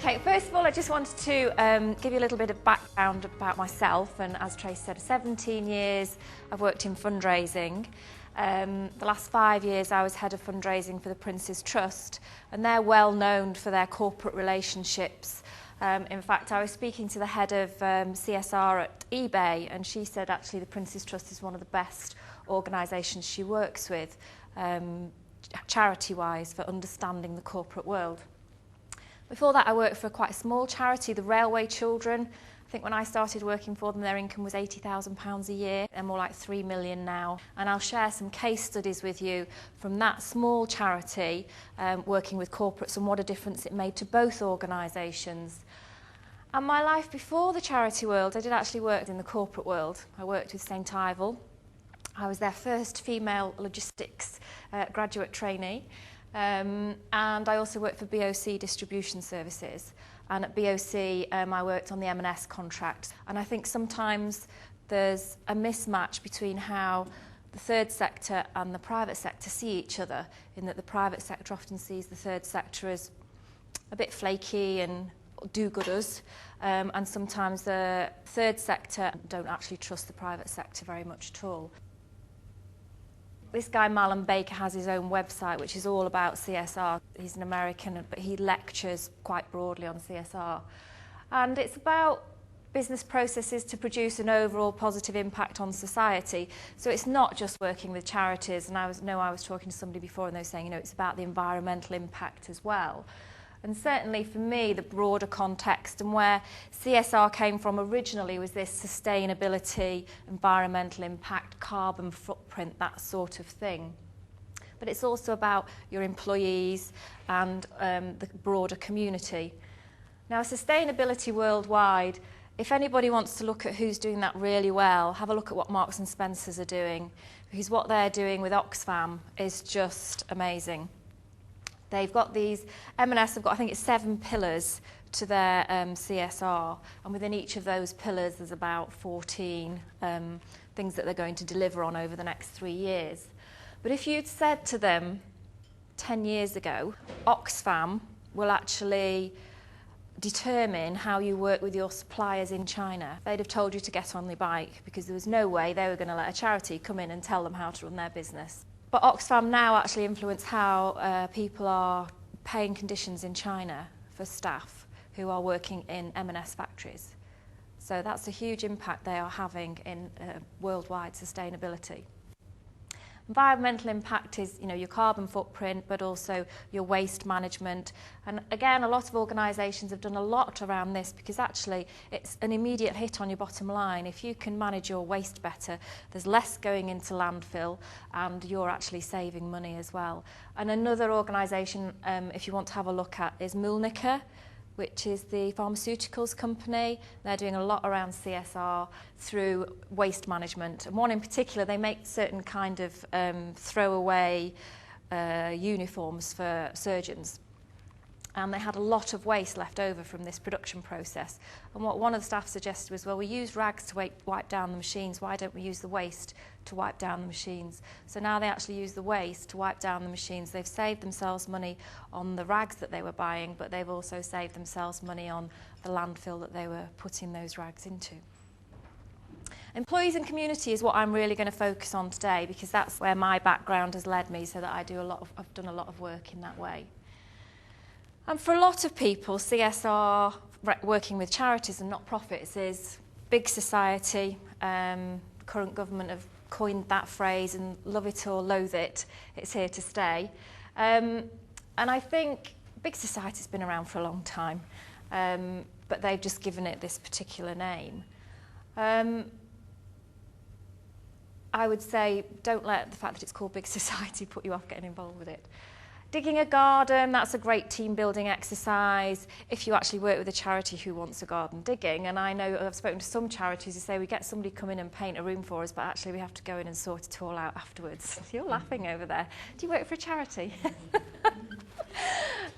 Okay, first of all, I just wanted to give you a little bit of background about myself. And as Tracy said, 17 years I've worked in fundraising. The last 5 years I was head of fundraising for the Prince's Trust, and they're well known for their corporate relationships. In fact, I was speaking to the head of CSR at eBay, and she said actually the Prince's Trust is one of the best organisations she works with, charity-wise, for understanding the corporate world. Before that, I worked for quite a small charity, the Railway Children. I think when I started working for them, their income was £80,000 a year. They're more like 3 million now. And I'll share some case studies with you from that small charity, working with corporates, and what a difference it made to both organisations. And my life before the charity world, I did actually work in the corporate world. I worked with St Ivel. I was their first female logistics graduate trainee. And I also worked for BOC Distribution Services, and at BOC I worked on the M&S contract. And I think sometimes there's a mismatch between how the third sector and the private sector see each other, in that the private sector often sees the third sector as a bit flaky and do-gooders, and sometimes the third sector don't actually trust the private sector very much at all. This guy, Malcolm Baker, has his own website, which is all about CSR. He's an American, but he lectures quite broadly on CSR. And it's about business processes to produce an overall positive impact on society. So it's not just working with charities. And I was talking to somebody before, and they were saying, it's about the environmental impact as well. And certainly for me, the broader context and where CSR came from originally was this sustainability, environmental impact, carbon footprint, that sort of thing. But it's also about your employees and the broader community. Now, sustainability worldwide, if anybody wants to look at who's doing that really well, have a look at what Marks and Spencer's are doing, because what they're doing with Oxfam is just amazing. They've got these, M&S have got, I think it's 7 pillars to their CSR, and within each of those pillars there's about 14 things that they're going to deliver on over the next 3 years. But if you'd said to them 10 years ago, Oxfam will actually determine how you work with your suppliers in China, they'd have told you to get on the bike, because there was no way they were going to let a charity come in and tell them how to run their business. But Oxfam now actually influence how people are paying conditions in China for staff who are working in M&S factories. So that's a huge impact they are having in worldwide sustainability. Environmental impact is, your carbon footprint, but also your waste management. And again, a lot of organisations have done a lot around this, because actually it's an immediate hit on your bottom line. If you can manage your waste better, there's less going into landfill, and you're actually saving money as well. And another organisation, if you want to have a look at, is Mulnica, which is the pharmaceuticals company. They're doing a lot around CSR through waste management. And one in particular, they make certain kind of throwaway uniforms for surgeons. And they had a lot of waste left over from this production process. And what one of the staff suggested was, well, we use rags to wipe down the machines. Why don't we use the waste to wipe down the machines? So now they actually use the waste to wipe down the machines. They've saved themselves money on the rags that they were buying, but they've also saved themselves money on the landfill that they were putting those rags into. Employees and community is what I'm really going to focus on today, because that's where my background has led me, so that I've done a lot of work in that way. And for a lot of people, CSR, working with charities and not-profits, is big society. The current government have coined that phrase, and love it or loathe it, it's here to stay. And I think big society's been around for a long time, but they've just given it this particular name. I would say, don't let the fact that it's called big society put you off getting involved with it. Digging a garden, that's a great team building exercise if you actually work with a charity who wants a garden digging. And I know I've spoken to some charities who say we get somebody come in and paint a room for us, but actually we have to go in and sort it all out afterwards. You're laughing over there. Do you work for a charity?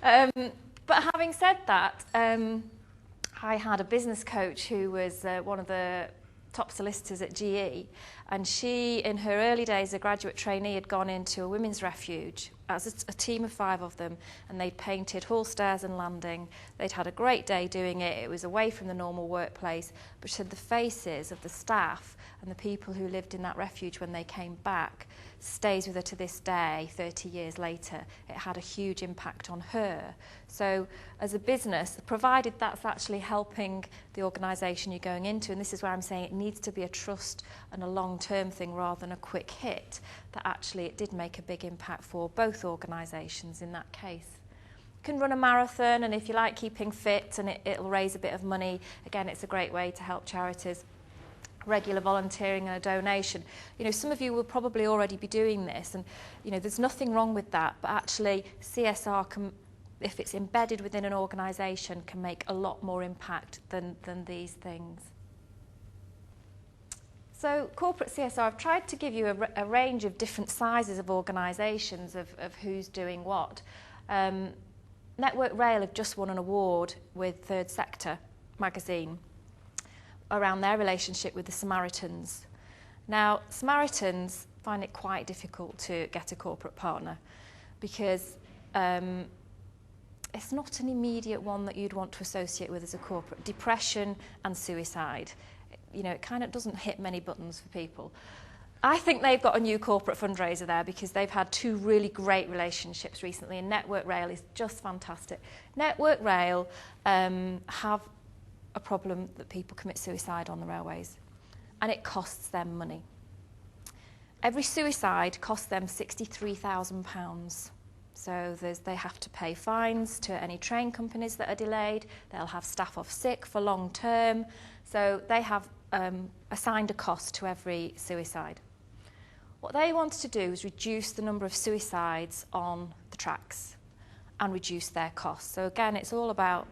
But having said that, I had a business coach who was one of the top solicitors at GE, And she, in her early days as a graduate trainee, had gone into a women's refuge as a team of 5 of them, and they'd painted hall stairs and landing. They'd had a great day doing it. It was away from the normal workplace, but she said the faces of the staff and the people who lived in that refuge when they came back stays with her to this day, 30 years later. It had a huge impact on her. So as a business, provided that's actually helping the organisation you're going into, and this is where I'm saying it needs to be a trust and a long-term thing rather than a quick hit, that actually it did make a big impact for both organisations in that case. You can run a marathon, and if you like keeping fit and it'll raise a bit of money, again, it's a great way to help charities. Regular volunteering and a donation. You know, some of you will probably already be doing this, and you know, there's nothing wrong with that, but actually CSR can, if it's embedded within an organisation, can make a lot more impact than these things. So corporate CSR, I've tried to give you a range of different sizes of organisations of who's doing what. Network Rail have just won an award with Third Sector magazine around their relationship with the Samaritans. Now, Samaritans find it quite difficult to get a corporate partner because it's not an immediate one that you'd want to associate with as a corporate. Depression and suicide. You know, it kind of doesn't hit many buttons for people. I think they've got a new corporate fundraiser there because they've had 2 really great relationships recently, and Network Rail is just fantastic. Network Rail have a problem that people commit suicide on the railways, and it costs them money. Every suicide costs them £63,000. So they have to pay fines to any train companies that are delayed. They'll have staff off sick for long term. So they have assigned a cost to every suicide. What they wanted to do was reduce the number of suicides on the tracks and reduce their costs. So again, it's all about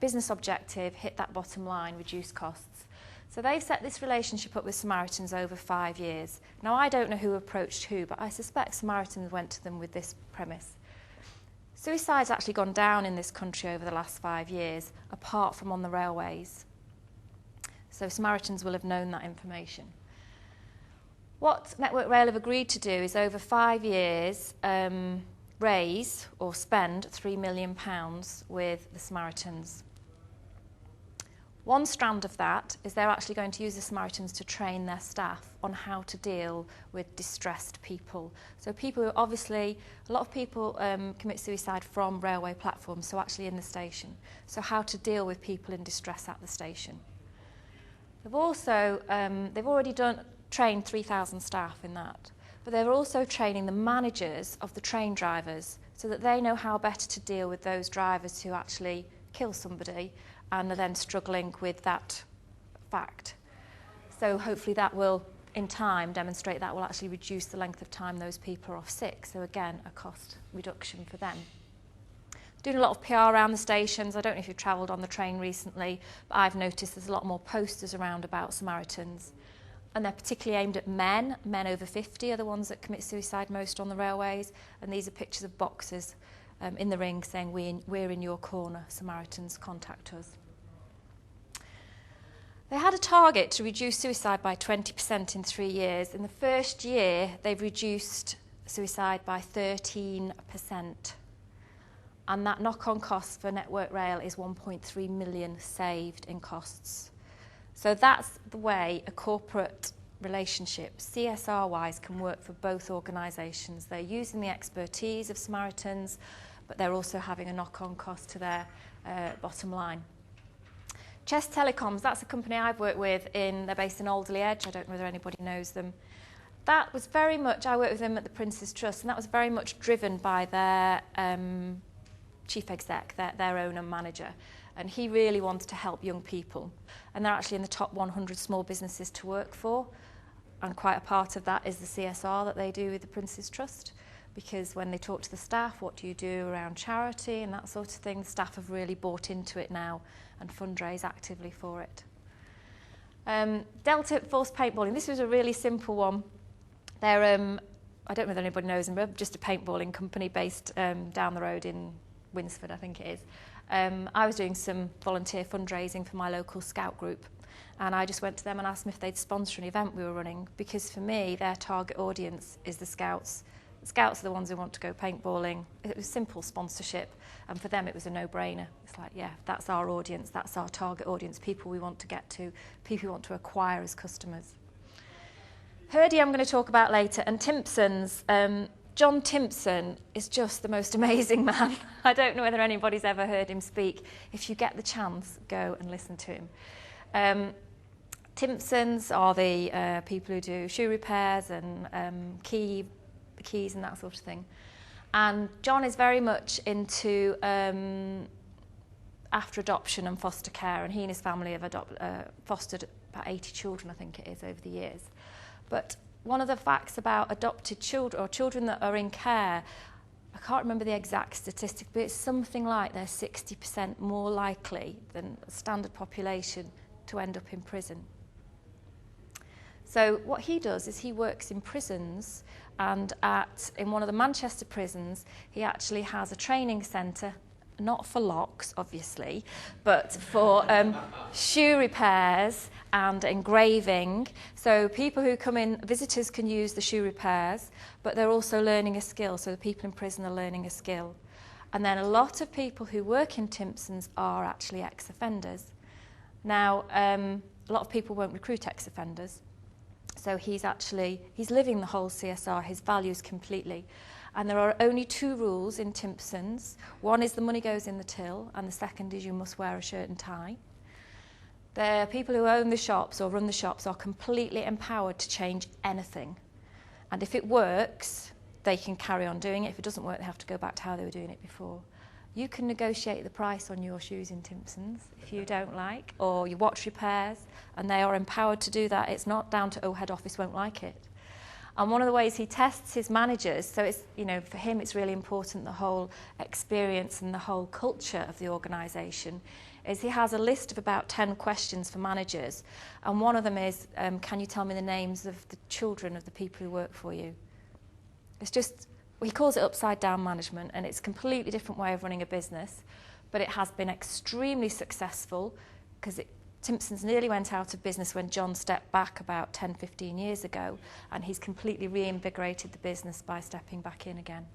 business objective, hit that bottom line, reduce costs. So they've set this relationship up with Samaritans over 5 years. Now, I don't know who approached who, but I suspect Samaritans went to them with this premise. Suicide's actually gone down in this country over the last 5 years, apart from on the railways. So Samaritans will have known that information. What Network Rail have agreed to do is over 5 years raise or spend £3 million with the Samaritans. One strand of that is they're actually going to use the Samaritans to train their staff on how to deal with distressed people. So people who obviously, a lot of people commit suicide from railway platforms, so actually in the station. So how to deal with people in distress at the station. They've also, they've already trained 3,000 staff in that, but they're also training the managers of the train drivers so that they know how better to deal with those drivers who actually kill somebody and are then struggling with that fact. So hopefully that will, in time, demonstrate that will actually reduce the length of time those people are off sick. So again, a cost reduction for them. Doing a lot of PR around the stations. I don't know if you've travelled on the train recently, but I've noticed there's a lot more posters around about Samaritans. And they're particularly aimed at men. Men over 50 are the ones that commit suicide most on the railways. And these are pictures of boxers in the ring saying, we're in your corner, Samaritans, contact us. They had a target to reduce suicide by 20% in 3 years. In the first year, they've reduced suicide by 13%. And that knock-on cost for Network Rail is 1.3 million saved in costs. So that's the way a corporate relationship, CSR-wise, can work for both organisations. They're using the expertise of Samaritans, but they're also having a knock-on cost to their bottom line. Chess Telecoms, that's a company I've worked with. They're based in Alderley Edge. I don't know whether anybody knows them. That was very much, I worked with them at the Prince's Trust, and that was very much driven by their chief exec, their owner manager. And he really wanted to help young people. And they're actually in the top 100 small businesses to work for. And quite a part of that is the CSR that they do with the Prince's Trust. Because when they talk to the staff, what do you do around charity and that sort of thing, the staff have really bought into it now and fundraise actively for it. Delta Force Paintballing, this was a really simple one. They're, I don't know if anybody knows them, but just a paintballing company based down the road in Winsford, I think it is. I was doing some volunteer fundraising for my local scout group, And I just went to them and asked them if they'd sponsor an event we were running, because for me, their target audience is the Scouts. The Scouts are the ones who want to go paintballing. It was simple sponsorship, and for them it was a no-brainer. It's like, yeah, that's our audience, that's our target audience, people we want to get to, people we want to acquire as customers. Hurdy I'm going to talk about later, and Timpson's. John Timpson is just the most amazing man. I don't know whether anybody's ever heard him speak. If you get the chance, go and listen to him. Timpsons are the people who do shoe repairs and keys and that sort of thing. And John is very much into after adoption and foster care, and he and his family have fostered about 80 children, I think it is, over the years. But one of the facts about adopted children, or children that are in care, I can't remember the exact statistic, but it's something like they're 60% more likely than a standard population to end up in prison. So what he does is he works in prisons, and in one of the Manchester prisons, he actually has a training centre, not for locks, obviously, but for shoe repairs and engraving. So people who come in, visitors can use the shoe repairs, but they're also learning a skill. So the people in prison are learning a skill. And then a lot of people who work in Timpson's are actually ex-offenders. Now, a lot of people won't recruit ex-offenders. So he's living the whole CSR, his values completely. And there are only 2 rules in Timpson's. One is the money goes in the till, and the second is you must wear a shirt and tie. The people who own the shops or run the shops are completely empowered to change anything. And if it works, they can carry on doing it. If it doesn't work, they have to go back to how they were doing it before. You can negotiate the price on your shoes in Timpson's if you don't like, or your watch repairs, and they are empowered to do that. It's not down to, oh, head office won't like it. And one of the ways he tests his managers, so it's, for him it's really important, the whole experience and the whole culture of the organisation, is he has a list of about 10 questions for managers, and one of them is, can you tell me the names of the children of the people who work for you? It's just, he calls it upside down management, and it's a completely different way of running a business, but it has been extremely successful, because Timpson's nearly went out of business when John stepped back about 10, 15 years ago, and he's completely reinvigorated the business by stepping back in again.